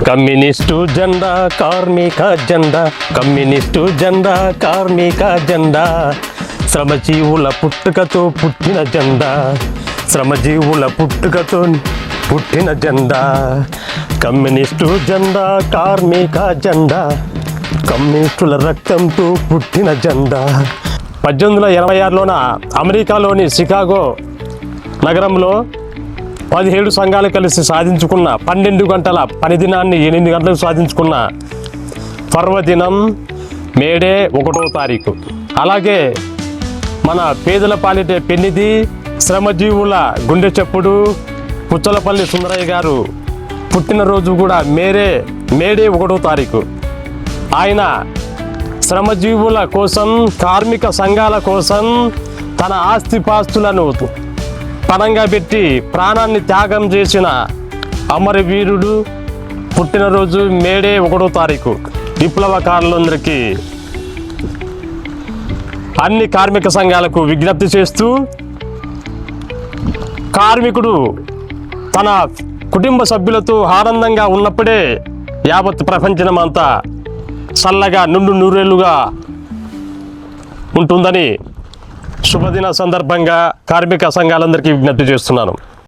Communist జెండా కార్మిక జెండా, కమ్యూనిస్టు జెండా కార్మిక జెండా, శ్రమజీవుల పుట్టుకతో పుట్టిన జెండా, శ్రమజీవుల పుట్టుకతో పుట్టిన జెండా. కమ్యూనిస్టు జెండా కార్మిక జెండా, కమ్యూనిస్టుల రక్తంతో పుట్టిన జెండా. 1886లోన అమెరికాలోని షికాగో నగరంలో 17 సంఘాలు కలిసి సాధించుకున్న 12 గంటల పనిదినాన్ని 8 గంటలకు సాధించుకున్న పర్వదినం మేడే 1వ తారీఖు. అలాగే మన పేదల పాలిటే పెన్నిది, శ్రమజీవుల గుండె చప్పుడు పుచ్చలపల్లి సుందరయ్య గారు పుట్టినరోజు కూడా మేడే 1వ తారీఖు. ఆయన శ్రమజీవుల కోసం, కార్మిక సంఘాల కోసం తన ఆస్తిపాస్తులను పణంగా పెట్టి ప్రాణాన్ని త్యాగం చేసిన అమరవీరుడు పుట్టినరోజు మేడే 1వ తారీఖు. విప్లవకారులందరికీ, అన్ని కార్మిక సంఘాలకు విజ్ఞప్తి చేస్తూ, కార్మికుడు తన కుటుంబ సభ్యులతో ఆనందంగా ఉన్నప్పుడే యావత్ ప్రపంచమంతా చల్లగా నుండు నూరేళ్లుగా ఉంటుందని శుభదిన సందర్భంగా కార్మిక సంఘాలందరికీ విజ్ఞప్తి చేస్తున్నాను.